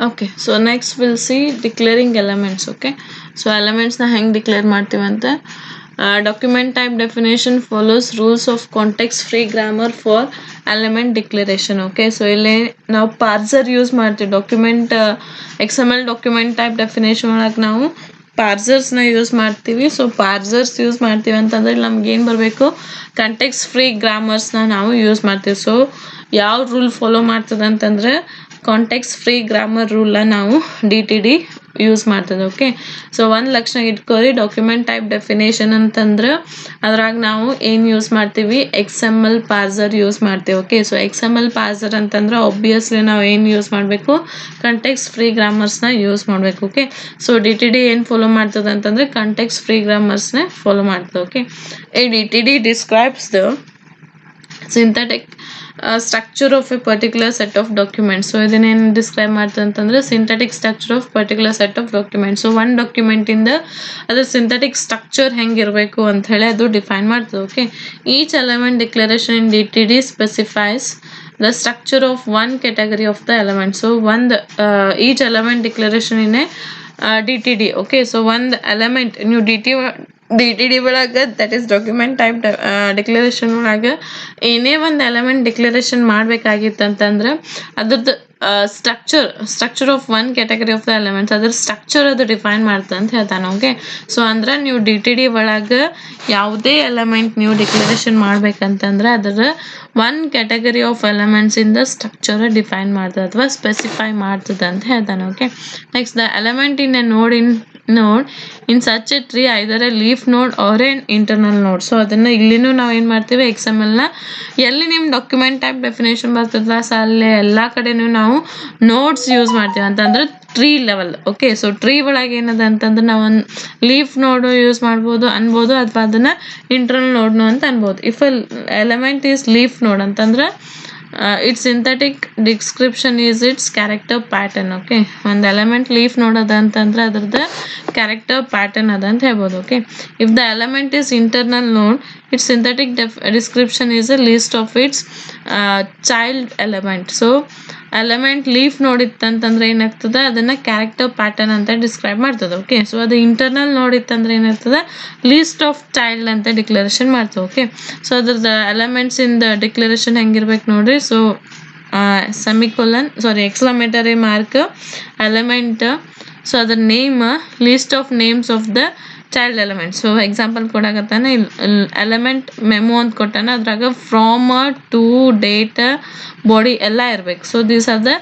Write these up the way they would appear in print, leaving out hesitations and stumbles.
Okay, so next we'll see declaring elements. Okay, so elements na hang declare ಮಾಡ್ತೀವಂತೆ. Document type definition follows rules of context free grammar for element declaration. Okay, so ಇಲ್ಲಿ ನಾವು parser use ಮಾಡ್ತೀವಿ document XML document type definition ಒಳಗೆ ನಾವು ಪಾರ್ಸರ್ಸ್ನ use ಮಾಡ್ತೀವಿ. So ಪಾರ್ಸರ್ಸ್ use ಮಾಡ್ತೀವಿ ಅಂತಂದ್ರೆ ನಮ್ಗೆ ಏನು ಬರಬೇಕು, ಕಂಟೆಕ್ಸ್ಟ್ ಫ್ರೀ ಗ್ರಾಮರ್ಸ್ನ ನಾವು ಯೂಸ್ ಮಾಡ್ತೀವಿ. ಸೊ ಯಾವ ರೂಲ್ ಫಾಲೋ ಮಾಡ್ತದೆ ಅಂತಂದ್ರೆ ಕಾಂಟೆಕ್ಸ್ಟ್ ಫ್ರೀ ಗ್ರಾಮರ್ ರೂಲ್ನ ನಾವು DTD ಯೂಸ್ ಮಾಡ್ತದೆ. ಓಕೆ, ಸೊ ಒಂದು ಲಕ್ಷಣ ಇಟ್ಕೋರಿ. ಡಾಕ್ಯುಮೆಂಟ್ ಟೈಪ್ ಡೆಫಿನೇಷನ್ ಅಂತಂದ್ರೆ ಅದ್ರಾಗ ನಾವು ಏನು ಯೂಸ್ ಮಾಡ್ತೀವಿ, XML ಪಾರ್ಸರ್ ಯೂಸ್ ಮಾಡ್ತೀವಿ. ಓಕೆ, ಸೊ XML ಪಾರ್ಸರ್ ಅಂತಂದ್ರೆ ಆಬ್ವಿಯಸ್ಲಿ ನಾವು ಏನು ಯೂಸ್ ಮಾಡಬೇಕು, ಕಂಟೆಕ್ಸ್ಟ್ ಫ್ರೀ ಗ್ರಾಮರ್ಸ್ನ ಯೂಸ್ ಮಾಡಬೇಕು. ಓಕೆ, ಸೊ DTD ಏನು ಫಾಲೋ ಮಾಡ್ತದೆ ಅಂತಂದ್ರೆ ಕಂಟೆಕ್ಸ್ಟ್ ಫ್ರೀ ಗ್ರಾಮರ್ಸ್ನೇ ಫಾಲೋ ಮಾಡ್ತದೆ. ಓಕೆ, ಈ DTD describes the synthetic structure of a particular set of documents. So ಇದನ್ನೇನು ಡಿಸ್ಕ್ರೈಬ್ ಮಾಡ್ತದೆ ಅಂತಂದ್ರೆ synthetic structure of particular set of documents. So ಒಂದು ಡಾಕ್ಯುಮೆಂಟಿಂದ ಅದ್ರ ಸಿಂಥೆಟಿಕ್ ಸ್ಟ್ರಕ್ಚರ್ ಹೆಂಗಿರಬೇಕು ಅಂತ ಹೇಳಿ ಅದು ಡಿಫೈನ್ ಮಾಡ್ತದೆ. Okay, each element declaration in DTD specifies the structure of one category of the element. So each element declaration in a DTD. Okay, so one element ನೀವು DTD ಒಳಗೆ that is document type declaration ಒಳಗೆ ಏನೇ ಒಂದು element declaration ಮಾಡ್ಬೇಕಾಗಿತ್ತು ಅಂತಂದ್ರೆ ಅದ್ರದ್ದು structure of one category of the elements, ಅದ್ರ structure ಅದು ಡಿಫೈನ್ ಮಾಡ್ತದೆ ಅಂತ ಹೇಳ್ತಾನೆ. ಓಕೆ, ಸೊ ಅಂದ್ರೆ ನೀವು DTD ಒಳಗೆ ಯಾವುದೇ ಎಲಿಮೆಂಟ್ ನೀವು ಡಿಕ್ಲರೇಷನ್ ಮಾಡ್ಬೇಕಂತಂದ್ರೆ ಅದರ ಒನ್ ಕ್ಯಾಟಗರಿ ಆಫ್ ಎಲಿಮೆಂಟ್ಸ್ ಇಂದ ಸ್ಟ್ರಕ್ಚರ್ ಡಿಫೈನ್ ಮಾಡ್ತದೆ ಅಥವಾ ಸ್ಪೆಸಿಫೈ ಮಾಡ್ತದೆ ಅಂತ ಹೇಳ್ತಾನೆ. Okay, next the element in a node in such a tree either a leaf node or an internal node. So ಅದನ್ನ ಇಲ್ಲಿನೂ ನಾವು ಏನು ಮಾಡ್ತೀವಿ, XMLನ ಎಲ್ಲಿ ನಿಮ್ಮ ಡಾಕ್ಯುಮೆಂಟ್ ಟೈಪ್ ಡೆಫಿನೇಷನ್ ಬರ್ತದಲ್ಲ ಸೊ ಅಲ್ಲೇ ಎಲ್ಲ ಕಡೆನೂ ನಾವು ನೋಡ್ಸ್ ಯೂಸ್ ಮಾಡ್ತೀವಿ ಅಂತಂದ್ರೆ tree level. Okay, so tree ಒಳಗೆ ಏನದ ಅಂತಂದ್ರೆ ನಾವು ಒಂದು ಲೀಫ್ ನೋಡು ಯೂಸ್ ಮಾಡ್ಬೋದು ಅನ್ಬೋದು, ಅಥವಾ ಅದನ್ನ ಇಂಟರ್ನಲ್ ನೋಡ್ನು ಅಂತ ಅನ್ಬೋದು. ಇಫ್ ಎಲಿಮೆಂಟ್ ಈಸ್ ಲೀಫ್ ನೋಡ್ ಅಂತಂದ್ರೆ its synthetic description is its character pattern. Okay, ಒಂದು ಎಲಿಮೆಂಟ್ ಲೀಫ್ ನೋಡೋದ ಅಂತಂದ್ರೆ ಅದ್ರದ್ದು ಕ್ಯಾರೆಕ್ಟರ್ ಪ್ಯಾಟರ್ನ್ ಅದ ಅಂತ ಹೇಳ್ಬೋದು. Okay, if the element is internal ನೋಡ್ its synthetic description is a list of its child element. So element leaf ನೋಡಿತ್ತಂತಂದ್ರೆ ಏನಾಗ್ತದೆ, ಅದನ್ನ ಕ್ಯಾರೆಕ್ಟರ್ ಪ್ಯಾಟರ್ನ್ ಅಂತ ಡಿಸ್ಕ್ರೈಬ್ ಮಾಡ್ತದೆ. ಓಕೆ, ಸೊ ಅದು ಇಂಟರ್ನಲ್ ನೋಡಿತ್ತಂದ್ರೆ ಏನಾಗ್ತದೆ, ಲಿಸ್ಟ್ ಆಫ್ ಚೈಲ್ಡ್ ಅಂತ ಡಿಕ್ಲರೇಷನ್ ಮಾಡ್ತದೆ. ಓಕೆ, ಸೊ ಅದ್ರದ್ದು ಎಲಿಮೆಂಟ್ಸ್ ಇಂದ ಡಿಕ್ಲರೇಷನ್ ಹೆಂಗಿರ್ಬೇಕು ನೋಡ್ರಿ. So exclamatory mark element, so ಅದ್ರ name, list of names of the child element. So example ಕೊಡಾಕತ್ತಾನೆ, ಎಲಿಮೆಂಟ್ ಮೆಮೊ ಅಂತ ಕೊಟ್ಟಾನ, ಅದ್ರಾಗ ಫ್ರಾಮ್, ಟು, ಡೇಟ್, ಬಾಡಿ ಎಲ್ಲ ಇರ್ಬೇಕು. ಸೊ ದೀಸ್ ಆರ್ ದ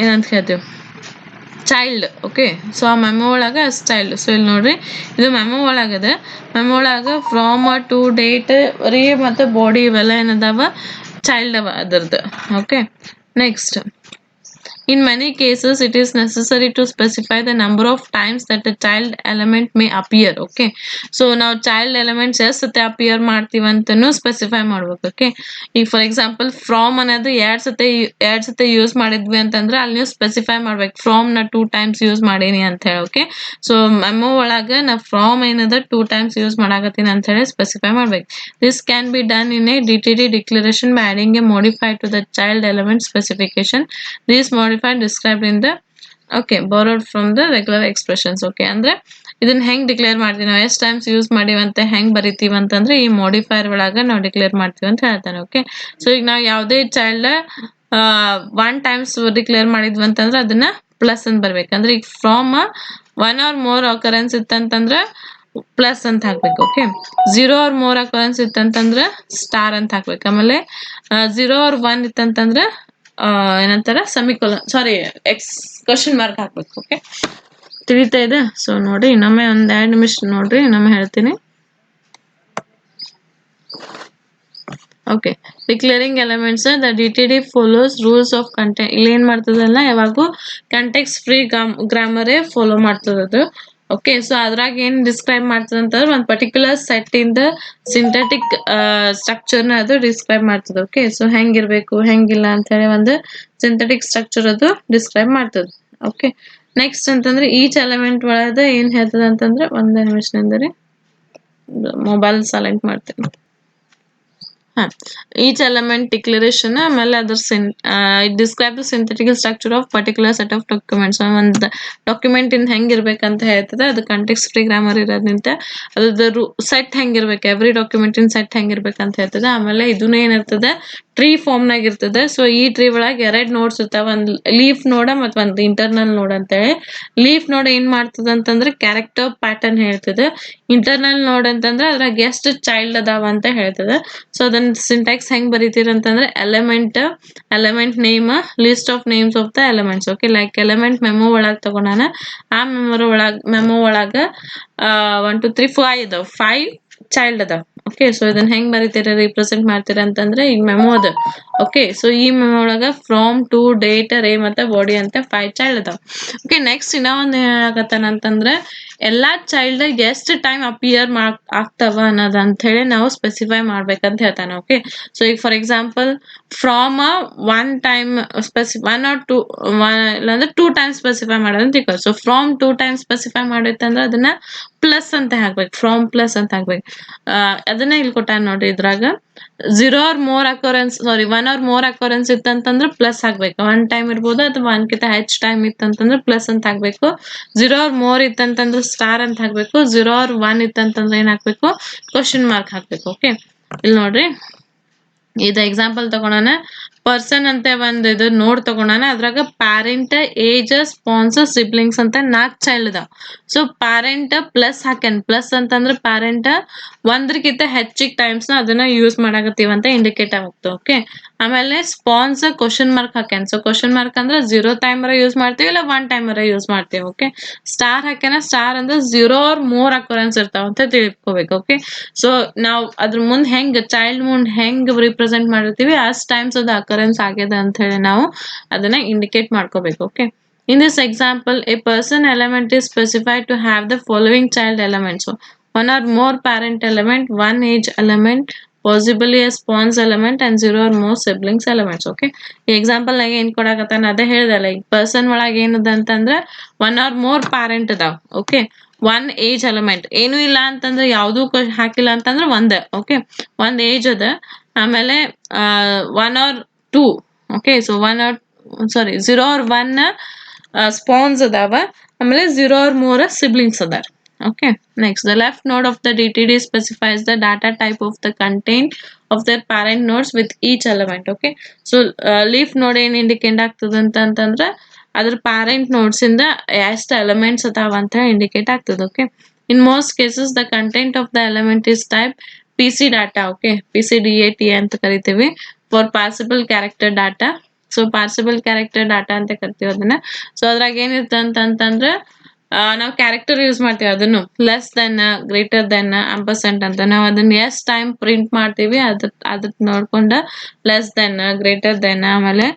ಏನಂತ ಹೇಳ್ತೀವಿ, ಚೈಲ್ಡ್. ಓಕೆ, ಸೊ ಆ ಮೆಮೊ ಒಳಗೆ ಚೈಲ್ಡ್. ಸೊ ಇಲ್ಲಿ ನೋಡ್ರಿ, ಇದು ಮೆಮೊ ಒಳಗದೆ. ಮೆಮೊ ಒಳಗೆ ಫ್ರಾಮ್, ಟು, ಡೇಟ್ ರೀ ಮತ್ತು ಬಾಡಿ ಇವೆಲ್ಲ ಏನದಾವ ಚೈಲ್ಡ್ ಅವ ಅದರದ್ದು. Okay, next in many cases it is necessary to specify the number of times that the child element may appear. Okay, so ನಾವು child elements ಎಷ್ಟು appear ಮಾಡ್ತೀವಿ ಅಂತನೂ ಸ್ಪೆಸಿಫೈ ಮಾಡ್ಬೇಕು. ಓಕೆ, ಈಗ ಫಾರ್ ಎಕ್ಸಾಂಪಲ್ ಫ್ರಾಮ್ ಅನ್ನೋದು ಎರಡ್ ಸತಿ ಯೂಸ್ ಮಾಡಿದ್ವಿ ಅಂತಂದ್ರೆ ಅಲ್ಲಿ ನೀವು ಸ್ಪೆಸಿಫೈ ಮಾಡ್ಬೇಕು, ಫ್ರಾಮ್ ನ 2 times ಯೂಸ್ ಮಾಡೀನಿ ಅಂತ ಹೇಳಿ. ಓಕೆ, ಸೊ ಮೆಮೊ ಒಳಗೆ ನಾ ಫ್ರಾಮ್ ಏನದ 2 times ಯೂಸ್ ಮಾಡಾಕತ್ತೀನಿ ಅಂತ ಹೇಳಿ ಸ್ಪೆಸಿಫೈ ಮಾಡ್ಬೇಕು. This can be done in a DTD declaration by adding a modifier to the child element specification. This modifier described in the borrowed from the regular expressions. Okay, ಅಂದ್ರೆ ಇದನ್ನ ಹೆಂಗ್ declare ಮಾಡ್ತೀವಿ, ನಾವು ಎಷ್ಟು times use ಮಾಡಿವಂತೆ ಹೆಂಗ್ ಬರಿತೀವಿ ಅಂತಂದ್ರೆ ಈ ಮಾಡಿಫೈರ್ ಒಳಗ ನಾವು ಡಿಕ್ಲೇರ್ ಮಾಡ್ತೀವಿ ಅಂತ ಹೇಳ್ತಾನೆ. ಓಕೆ, ಸೊ ಈಗ ನಾವು ಯಾವುದೇ ಚೈಲ್ಡ್ 1 times ಡಿಕ್ಲೇರ್ ಮಾಡಿದ್ವಿ ಅಂತಂದ್ರೆ ಅದನ್ನ ಪ್ಲಸ್ ಅಂತ ಬರ್ಬೇಕಂದ್ರೆ, ಈಗ ಫ್ರಾಮ್ 1 or more occurrence ಇತ್ತಂತಂದ್ರೆ ಪ್ಲಸ್ ಅಂತ ಹಾಕ್ಬೇಕು. ಓಕೆ, 0 or more occurrence ಇತ್ತಂತಂದ್ರೆ ಸ್ಟಾರ್ ಅಂತ ಹಾಕ್ಬೇಕು. ಆಮೇಲೆ 0 or 1 ಇತ್ತಂತಂದ್ರೆ ಏನಂತಾರ ಕ್ವಶನ್ ಮಾರ್ಕ್ ಹಾಕ್ಬೇಕು. ಓಕೆ, ತಿಳಿತಾ ಇದೆ. ಸೊ ನೋಡ್ರಿ, ಇನ್ನೊಮ್ಮೆ ಒಂದ್ 2 ನಿಮಿಷ ನೋಡ್ರಿ, ಇನ್ನೊಮ್ಮೆ ಹೇಳ್ತೀನಿ. Okay, declaring elements the DTD follows rules of content. ಇಲ್ಲಿ ಏನ್ ಮಾಡ್ತದಲ್ಲ, ಯಾವಾಗೂ ಕಂಟೆಕ್ಸ್ಟ್ ಫ್ರೀ ಗ್ರಾಮರೇ ಫಾಲೋ ಮಾಡ್ತದದು. ಓಕೆ, ಸೊ ಅದ್ರಾಗ ಏನ್ ಡಿಸ್ಕ್ರೈಬ್ ಮಾಡ್ತದೆ ಅಂತಂದ್ರೆ ಒಂದು ಪರ್ಟಿಕ್ಯುಲರ್ ಸೆಟ್ ಇಂದ ಸಿಂಥೆಟಿಕ್ ಸ್ಟ್ರಕ್ಚರ್ನ ಅದು ಡಿಸ್ಕ್ರೈಬ್ ಮಾಡ್ತದೆ. ಓಕೆ, ಸೊ ಹೆಂಗಿರ್ಬೇಕು ಹೆಂಗಿಲ್ಲ ಅಂತ ಹೇಳಿ ಒಂದು ಸಿಂಥೆಟಿಕ್ ಸ್ಟ್ರಕ್ಚರ್ ಅದು ಡಿಸ್ಕ್ರೈಬ್ ಮಾಡ್ತದೆ. ಓಕೆ, ನೆಕ್ಸ್ಟ್ ಅಂತಂದ್ರೆ ಈಚ್ ಎಲಿಮೆಂಟ್ ಒಳಗೆ ಏನ್ ಹೇಳ್ತದೆ ಅಂತಂದ್ರೆ, ಒಂದೇ ನಿಮಿಷ ಅಂದರೆ ಮೊಬೈಲ್ ಸೈಲೆಂಟ್ ಮಾಡ್ತೇನೆ. Each element declaration ಆಮೇಲೆ ಅದ್ರ it describe the synthetic structure of particular set of documents. ಒಂದು ಡಾಕ್ಯುಮೆಂಟ್ ಇಂದ ಹೆಂಗಿರ್ಬೇಕಂತ ಹೇಳ್ತದೆ, ಅದು ಕಾಂಟೆಕ್ಸ್ಟ್ ಫ್ರೀ ಗ್ರಾಮರ್ ಇರೋದ್ರಿಂದ ಅದ್ರದ್ದು ಸೆಟ್ ಹೆಂಗಿರ್ಬೇಕು, ಎವ್ರಿ ಡಾಕ್ಯುಮೆಂಟ್ ಇನ್ ಸೆಟ್ ಹೆಂಗಿರ್ಬೇಕಂತ ಹೇಳ್ತದೆ. ಆಮೇಲೆ ಇದನ್ನ ಏನಿರ್ತದೆ, ಟ್ರೀ ಫಾರ್ಮ್ ನಾಗ ಇರ್ತದೆ. ಸೊ ಈ ಟ್ರೀ ಒಳಗೆ 2 ನೋಡ್ಸ್ ಇರ್ತಾವ, ಒಂದು ಲೀಫ್ ನೋಡ ಮತ್ತು ಒಂದು ಇಂಟರ್ನಲ್ ನೋಡ್ ಅಂತೇಳಿ. ಲೀಫ್ ನೋಡ್ ಏನ್ ಮಾಡ್ತದ ಅಂತಂದ್ರೆ ಕ್ಯಾರೆಕ್ಟರ್ ಪ್ಯಾಟರ್ನ್ ಹೇಳ್ತದೆ. ಇಂಟರ್ನಲ್ ನೋಡ್ ಅಂತಂದ್ರೆ ಅದ್ರಾಗ ಎಷ್ಟು ಚೈಲ್ಡ್ ಅದಾವ ಅಂತ ಹೇಳ್ತದೆ. ಸೊ ಅದನ್ನ ಸಿಂಟ್ಯಾಕ್ಸ್ ಹೆಂಗ್ ಬರೀತೀರ ಅಂತಂದ್ರೆ element name, list of names of the elements. Okay, like element memo ಒಳಗ್ ತಗೊಂಡಾನ, ಆ ಮೆಮೊ ಒಳಗ 1 2 3 4 ಇದಾವ, 5 ಚೈಲ್ಡ್ ಅದಾವ. ಓಕೆ, ಸೊ ಇದನ್ನ ಹೆಂಗ್ ಬರೀತೀರ, ರಿಪ್ರೆಸೆಂಟ್ ಮಾಡ್ತೀರ ಅಂತಂದ್ರೆ ಈಗ ಮೆಮೊ ಅದ. ಓಕೆ, ಸೊ ಈ ಮೆಮೊ ಒಳಗ ಫ್ರಾಮ್ ಟು ಡೇಟ್ ರೇ ಮತ್ತೆ ಬಾಡಿ ಅಂತ 5 ಚೈಲ್ಡ್ ಅದಾವ. ಓಕೆ, ನೆಕ್ಸ್ಟ್ ಇನ್ನ ಒಂದ್ ಏನಾಗತ್ತಾನ ಅಂತಂದ್ರೆ ಎಲ್ಲಾ ಚೈಲ್ಡ್ ಎಷ್ಟು ಟೈಮ್ ಅಪಿಯರ್ ಆಗ್ತಾವ ಅನ್ನೋದು ಅಂತ ಹೇಳಿ ನಾವು ಸ್ಪೆಸಿಫೈ ಮಾಡ್ಬೇಕಂತ ಹೇಳ್ತಾನೆ. ಓಕೆ, ಸೊ ಈಗ for example from one time one or two, ಇಲ್ಲಾಂದ್ರೆ 2 ಟೈಮ್ಸ್ ಸ್ಪೆಸಿಫೈ ಮಾಡೋದಂತ ತಿಳ್ಕೊ. ಸೊ ಫ್ರಾಮ್ 2 ಟೈಮ್ಸ್ ಸ್ಪೆಸಿಫೈ ಮಾಡಿತ್ತಂದ್ರೆ ಅದನ್ನ ಪ್ಲಸ್ ಅಂತ ಹಾಕ್ಬೇಕು, ಫ್ರಾಮ್ ಪ್ಲಸ್ ಅಂತ ಹಾಕ್ಬೇಕು. ಅದನ್ನ ಇಲ್ಲಿ ಕೊಟ್ಟಾನ ನೋಡ್ರಿ ಇದ್ರಾಗ. 0 or more occurrence, sorry 1 or more occurrence ಇತ್ತಂತಂದ್ರೆ ಪ್ಲಸ್ ಹಾಕ್ಬೇಕು. 1 ಟೈಮ್ ಇರ್ಬೋದು ಅಥವಾ 1ಕಿಂತ ಹೆಚ್ಚು ಟೈಮ್ ಇತ್ತಂತಂದ್ರೆ ಪ್ಲಸ್ ಅಂತ ಹಾಕ್ಬೇಕು. 0 or more ಇತ್ತಂತಂದ್ರೆ ಸ್ಟಾರ್ ಅಂತ ಹಾಕ್ಬೇಕು. 0 or 1 ಇತ್ತಂತಂದ್ರೆ ಏನ್ ಹಾಕ್ಬೇಕು, ಕ್ವಶನ್ ಮಾರ್ಕ್ ಹಾಕ್ಬೇಕು. ಓಕೆ, ಇಲ್ಲಿ ನೋಡ್ರಿ ಇದು ಎಕ್ಸಾಂಪಲ್ ತಗೊಳೋಣ. ಪರ್ಸನ್ ಅಂತ ಒಂದು ಇದು ನೋಡ್ ತಗೊಳೋಣ. ಅದ್ರಾಗ ಪ್ಯಾರೆಂಟ್, ಏಜ್, ಸ್ಪಾನ್ಸರ್, ಸಿಬ್ಲಿಂಗ್ಸ್ ಅಂತ 4 ಚೈಲ್ಡ್ ಅದಾವ. ಸೊ ಪ್ಯಾರೆಂಟ್ ಪ್ಲಸ್ ಹಾಕ್ಯಾನ. ಪ್ಲಸ್ ಅಂತಂದ್ರೆ ಪ್ಯಾರೆಂಟ್ ಒಂದ್ರಕ್ಕಿಂತ ಹೆಚ್ಚಿಗೆ ಟೈಮ್ಸ್ ನ ಅದನ್ನ ಯೂಸ್ ಮಾಡಾಕತ್ತೀವಿ ಅಂತ ಇಂಡಿಕೇಟ್ ಆಗುತ್ತೆ. ಓಕೆ, ಆಮೇಲೆ ಸ್ಪಾನ್ಸ್ ಕ್ವಶನ್ ಮಾರ್ಕ್ ಹಾಕ್ಯಾನ. ಸೊ ಕ್ವಶನ್ ಮಾರ್ಕ್ ಅಂದ್ರೆ 0 ಟೈಮರ ಯೂಸ್ ಮಾಡ್ತೀವಿ, ಇಲ್ಲ 1 ಟೈಮರ ಯೂಸ್ ಮಾಡ್ತೀವಿ. ಓಕೆ, ಸ್ಟಾರ್ ಹಾಕ್ಯಾನ. ಸ್ಟಾರ್ ಅಂದ್ರೆ 0 or more ಅಕರೆನ್ಸ್ ಇರ್ತಾವ ಅಂತ ತಿಳ್ಕೊಬೇಕು. ಓಕೆ, ಸೊ ನಾವು ಅದ್ರ ಮುಂದೆ ಹೆಂಗ್ ಚೈಲ್ಡ್ ಮುಂದೆ ಹೆಂಗ್ ರಿಪ್ರೆಸೆಂಟ್ ಮಾಡಿರ್ತೀವಿ ಅಷ್ಟು ಟೈಮ್ಸ್ ಅದು ಅಕರೆನ್ಸ್ ಆಗ್ಯದ ಅಂತ ಹೇಳಿ ನಾವು ಅದನ್ನ ಇಂಡಿಕೇಟ್ ಮಾಡ್ಕೋಬೇಕು. Okay, in this example a person element is specified to have the following child elements: one or more parent element, one age element, possibly a spawns element, and 0 or more siblings elements. Okay, ಈ example ನಾಗ ಏನ್ ಕೊಡಾಕತ್ತಾನ ಅದೇ ಹೇಳ್ದಲ್ಲ. ಈಗ person ಒಳಗೆ ಏನದ ಅಂತಂದ್ರೆ 1 or more parent ಅದಾವ. ಓಕೆ, 1 ಏಜ್ ಎಲಿಮೆಂಟ್, ಏನು ಇಲ್ಲ ಅಂತಂದ್ರೆ ಯಾವ್ದು ಹಾಕಿಲ್ಲ ಅಂತಂದ್ರೆ ಒಂದ. ಓಕೆ, ಒಂದ್ ಏಜ್ ಅದ. ಆಮೇಲೆ 1 or 2. Okay, so 0 or 1 spawns ಅದಾವ. ಆಮೇಲೆ 0 or more ಸಿಬ್ಲಿಂಗ್ಸ್ ಅದಾರ. Okay, next the left node of the DTD specifies the data type of the content of their parent nodes with each element. Okay, so leaf node ಏನ್ indicate ಆಗ್ತದೆ ಅಂತಂದ್ರೆ ಅದ್ರ parent notes ಇಂದ ಎಷ್ಟು elements ಅದಾವ ಅಂತ indicate ಆಗ್ತದೆ. Okay, in most cases the content of the element is type PC data. Okay, PCDAT ಅಂತ ಕರಿತೀವಿ for parsable character data. So parsable character data ಅಂತ ಕರಿತೀವಿ ಅದನ್ನ. ಸೊ ಅದ್ರಾಗ ಏನಿರುತ್ತೆ ಅಂತಂದ್ರೆ ನಾವು ಕ್ಯಾರೆಕ್ಟರ್ ಯೂಸ್ ಮಾಡ್ತೀವಿ. ಅದನ್ನು ಲೆಸ್ ದೆನ್, ಗ್ರೇಟರ್ ದೆನ್, ಅಂಪರ್ಸೆಂಟ್ ಅಂತ ನಾವು ಅದನ್ನ ಎಷ್ಟು ಟೈಮ್ ಪ್ರಿಂಟ್ ಮಾಡ್ತೀವಿ ಅದ್ರ ನೋಡ್ಕೊಂಡು ಲೆಸ್ ದೆನ್, ಗ್ರೇಟರ್ ದೆನ್, ಆಮೇಲೆ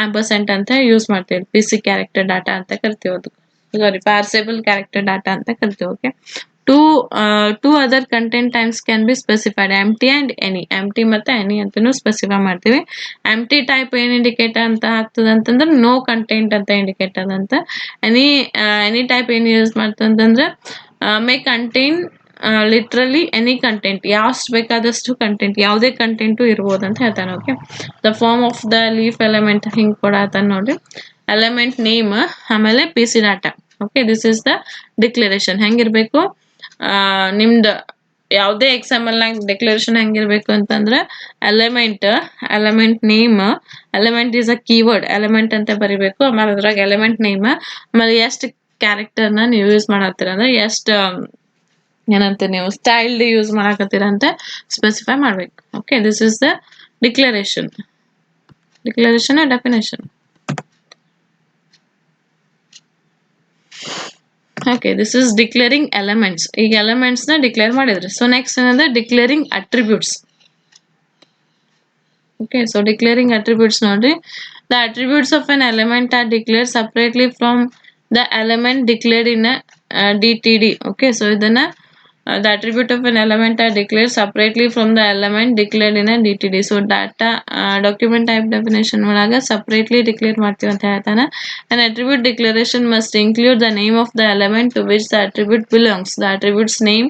ಆಂಪರ್ಸೆಂಟ್ ಅಂತ ಯೂಸ್ ಮಾಡ್ತೀವಿ. PC ಕ್ಯಾರೆಕ್ಟರ್ ಡಾಟಾ ಅಂತ ಕರಿತೀವಿ. ಅದು ಸಾರಿ ಪಾರ್ಸೇಬಲ್ ಕ್ಯಾರೆಕ್ಟರ್ ಡಾಟಾ ಅಂತ ಕರಿತೀವಿ. Okay, two other content types can be specified: empty and any. empty ಮತ್ತೆ any ಅಂತಾನು ಸ್ಪೆಸಿಫೈ ಮಾಡ್ತೀವಿ. empty ಟೈಪ್ ಏನ್ ಇಂಡಿಕೇಟ್ ಅಂತ ಆಗ್ತದ ಅಂತಂದ್ರೆ ನೋ ಕಂಟೆಂಟ್ ಅಂತ ಇಂಡಿಕೇಟ್ ಅದಂತ. ಎನಿ ಟೈಪ್ ಏನ್ ಯೂಸ್ ಮಾಡ್ತಂತಂದ್ರೆ may contain literally any content, ಯಾವ್ದು ಬೇಕಾದಷ್ಟು ಕಂಟೆಂಟ್, ಯಾವುದೇ ಕಂಟೆಂಟು ಇರ್ಬೋದು ಅಂತ ಹೇಳ್ತಾನೆ. Okay, the form of the leaf element ಹಿಂಗೆ ಕೊಡತಾನೆ ನೋಡ್ರಿ. ಎಲಿಮೆಂಟ್ ನೇಮ್, ಆಮೇಲೆ PC data. Okay, this is the declaration. ಹೆಂಗಿರ್ಬೇಕು ನಿಮ್ದು ಯಾವುದೇ ಎಕ್ಸಾಂಪಲ್ ನಾಗ ಡಿಕ್ಲರೇಷನ್ ಹೆಂಗಿರ್ಬೇಕು ಅಂತಂದ್ರೆ element name, element is a keyword, element ಅಂತ ಬರಿಬೇಕು. ಆಮೇಲೆ ಅದ್ರಾಗ ಎಲಿಮೆಂಟ್ ನೇಮ್, ಆಮೇಲೆ ಎಷ್ಟು ಕ್ಯಾರೆಕ್ಟರ್ನ ನೀವು ಯೂಸ್ ಮಾಡತ್ತೀರ ಅಂದ್ರೆ ಎಷ್ಟು ಏನಂತ ನೀವು ಸ್ಟೈಲ್ಡ್ ಯೂಸ್ ಮಾಡಕತ್ತೀರ ಅಂತ ಸ್ಪೆಸಿಫೈ ಮಾಡ್ಬೇಕು. Okay, this is the declaration definition. Okay, this is declaring elements. ಈಗ ಎಲಿಮೆಂಟ್ಸ್ ನ ಡಿಕ್ಲೇರ್ ಮಾಡಿದ್ರಿ. ಸೊ ನೆಕ್ಸ್ಟ್ ಏನಂದ್ರೆ declaring attributes. Okay, so declaring attributes ನೋಡ್ರಿ. The attributes of an element are declare separately from the element declared in DTD. Okay, so ಇದನ್ನ the attribute of an element are declared separately from the element declared in a DTD. So data document type definition ಒಳಗ separately declare ಮಾಡ್ತೀವಿ ಅಂತ ಹೇಳ್ತಾನೆ. An attribute declaration must include the name of the element to which the attribute belongs, the attribute's name,